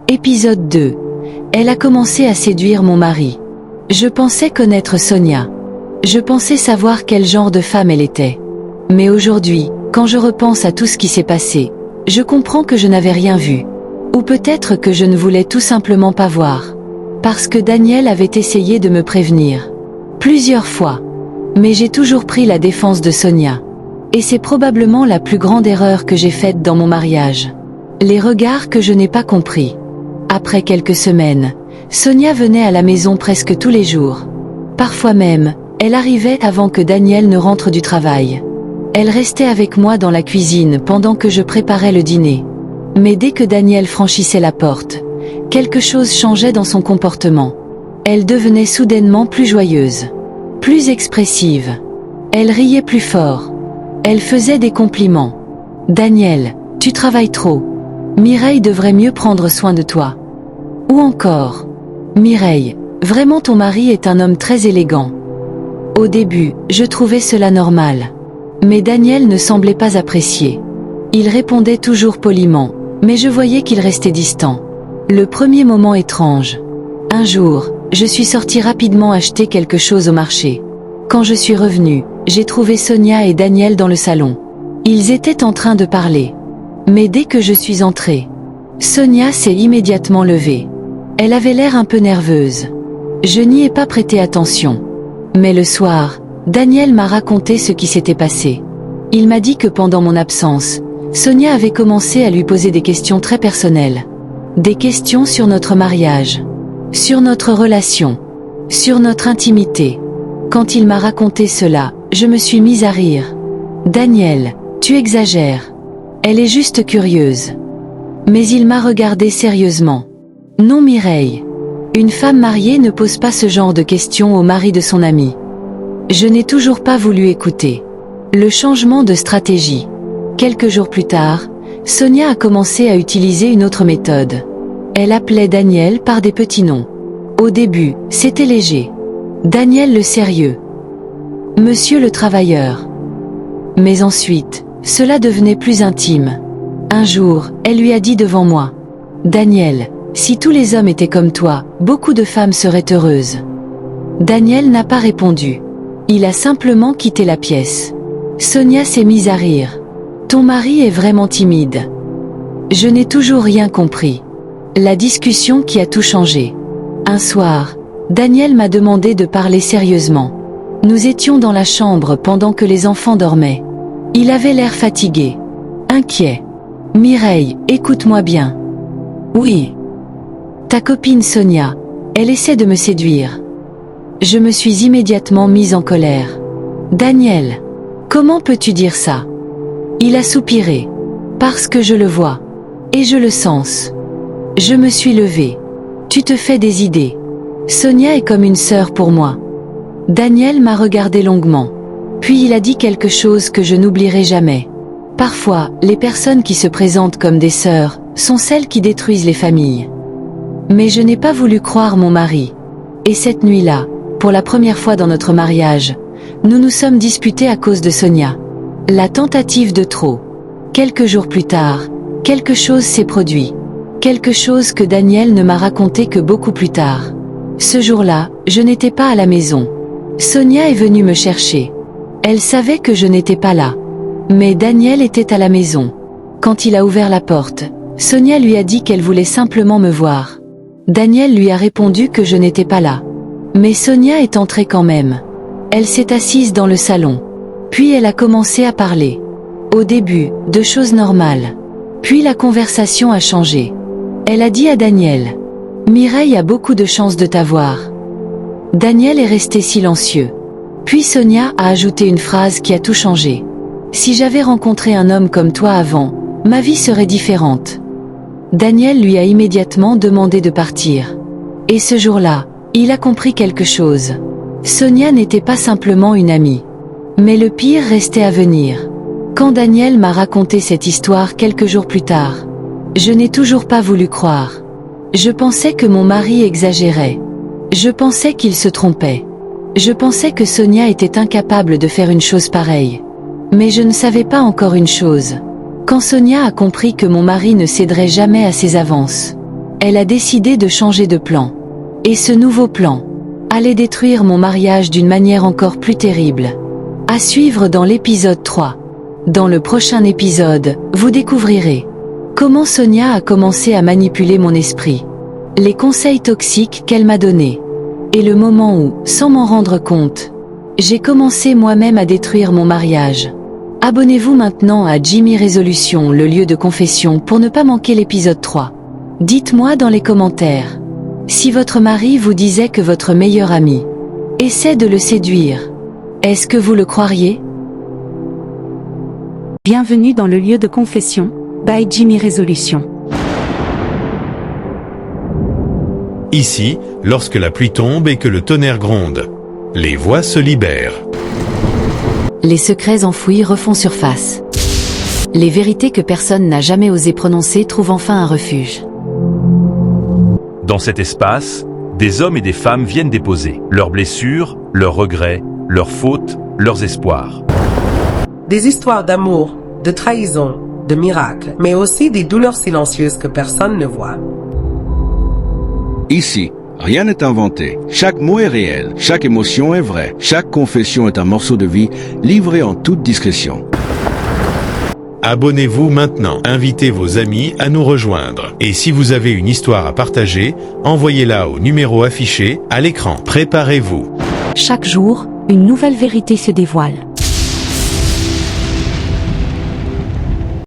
Épisode 2. Elle a commencé à séduire mon mari. Je pensais connaître Sonia. Je pensais savoir quel genre de femme elle était. Mais aujourd'hui, quand je repense à tout ce qui s'est passé, je comprends que je n'avais rien vu. Ou peut-être que je ne voulais tout simplement pas voir. Parce que Daniel avait essayé de me prévenir. Plusieurs fois. Mais j'ai toujours pris la défense de Sonia. Et c'est probablement la plus grande erreur que j'ai faite dans mon mariage. Les regards que je n'ai pas compris. Après quelques semaines, Sonia venait à la maison presque tous les jours. Parfois même, elle arrivait avant que Daniel ne rentre du travail. Elle restait avec moi dans la cuisine pendant que je préparais le dîner. Mais dès que Daniel franchissait la porte, quelque chose changeait dans son comportement. Elle devenait soudainement plus joyeuse, plus expressive. Elle riait plus fort. Elle faisait des compliments. « Daniel, tu travailles trop. Mireille devrait mieux prendre soin de toi. » Ou encore, « Mireille, vraiment ton mari est un homme très élégant. » Au début, je trouvais cela normal. Mais Daniel ne semblait pas apprécier. Il répondait toujours poliment, mais je voyais qu'il restait distant. Le premier moment étrange. Un jour, je suis sortie rapidement acheter quelque chose au marché. Quand je suis revenue, j'ai trouvé Sonia et Daniel dans le salon. Ils étaient en train de parler. Mais dès que je suis entrée, Sonia s'est immédiatement levée. Elle avait l'air un peu nerveuse. Je n'y ai pas prêté attention. Mais le soir, Daniel m'a raconté ce qui s'était passé. Il m'a dit que pendant mon absence, Sonia avait commencé à lui poser des questions très personnelles. Des questions sur notre mariage, sur notre relation, sur notre intimité. Quand il m'a raconté cela, je me suis mise à rire. « Daniel, tu exagères. Elle est juste curieuse. » Mais il m'a regardé sérieusement. « Non Mireille. Une femme mariée ne pose pas ce genre de questions au mari de son ami. » Je n'ai toujours pas voulu écouter. Le changement de stratégie. Quelques jours plus tard, Sonia a commencé à utiliser une autre méthode. Elle appelait Daniel par des petits noms. Au début, c'était léger. Daniel le sérieux. Monsieur le travailleur. Mais ensuite, cela devenait plus intime. Un jour, elle lui a dit devant moi. Daniel, si tous les hommes étaient comme toi, beaucoup de femmes seraient heureuses. Daniel n'a pas répondu. Il a simplement quitté la pièce. Sonia s'est mise à rire. Ton mari est vraiment timide. Je n'ai toujours rien compris. La discussion qui a tout changé. Un soir, Daniel m'a demandé de parler sérieusement. Nous étions dans la chambre pendant que les enfants dormaient. Il avait l'air fatigué, inquiet. Mireille, écoute-moi bien. Oui. Ta copine Sonia, elle essaie de me séduire. Je me suis immédiatement mise en colère. Daniel, comment peux-tu dire ça? Il a soupiré. Parce que je le vois. Et je le sens. Je me suis levée. Tu te fais des idées. Sonia est comme une sœur pour moi. Daniel m'a regardé longuement. Puis il a dit quelque chose que je n'oublierai jamais. Parfois, les personnes qui se présentent comme des sœurs sont celles qui détruisent les familles. Mais je n'ai pas voulu croire mon mari. Et cette nuit-là, pour la première fois dans notre mariage, nous nous sommes disputés à cause de Sonia. La tentative de trop. Quelques jours plus tard, quelque chose s'est produit. Quelque chose que Daniel ne m'a raconté que beaucoup plus tard. Ce jour-là, je n'étais pas à la maison. Sonia est venue me chercher. Elle savait que je n'étais pas là. Mais Daniel était à la maison. Quand il a ouvert la porte, Sonia lui a dit qu'elle voulait simplement me voir. Daniel lui a répondu que je n'étais pas là. Mais Sonia est entrée quand même. Elle s'est assise dans le salon. Puis elle a commencé à parler. Au début, de choses normales. Puis la conversation a changé. Elle a dit à Daniel. Mireille a beaucoup de chance de t'avoir. Daniel est resté silencieux. Puis Sonia a ajouté une phrase qui a tout changé. Si j'avais rencontré un homme comme toi avant, ma vie serait différente. Daniel lui a immédiatement demandé de partir. Et ce jour-là, il a compris quelque chose. Sonia n'était pas simplement une amie. Mais le pire restait à venir. Quand Daniel m'a raconté cette histoire quelques jours plus tard, je n'ai toujours pas voulu croire. Je pensais que mon mari exagérait. Je pensais qu'il se trompait. Je pensais que Sonia était incapable de faire une chose pareille. Mais je ne savais pas encore une chose. Quand Sonia a compris que mon mari ne céderait jamais à ses avances, Elle a décidé de changer de plan. Et ce nouveau plan allait détruire mon mariage d'une manière encore plus terrible. À suivre dans l'épisode 3. Dans le prochain épisode, vous découvrirez comment Sonia a commencé à manipuler mon esprit, les conseils toxiques qu'elle m'a donnés, et le moment où, sans m'en rendre compte, j'ai commencé moi-même à détruire mon mariage. Abonnez-vous maintenant à Jimmy Résolution, le lieu de confession, pour ne pas manquer l'épisode 3. Dites-moi dans les commentaires si votre mari vous disait que votre meilleur ami essaie de le séduire. Est-ce que vous le croiriez? Bienvenue dans le lieu de confession, by Jimmy Résolution. Ici, lorsque la pluie tombe et que le tonnerre gronde, les voix se libèrent. Les secrets enfouis refont surface. Les vérités que personne n'a jamais osé prononcer trouvent enfin un refuge. Dans cet espace, des hommes et des femmes viennent déposer leurs blessures, leurs regrets, leurs fautes, leurs espoirs. Des histoires d'amour, de trahison, de miracles, mais aussi des douleurs silencieuses que personne ne voit. Ici, rien n'est inventé. Chaque mot est réel, chaque émotion est vraie, chaque confession est un morceau de vie livré en toute discrétion. Abonnez-vous maintenant, invitez vos amis à nous rejoindre. Et si vous avez une histoire à partager, envoyez-la au numéro affiché à l'écran. Préparez-vous. Chaque jour, une nouvelle vérité se dévoile.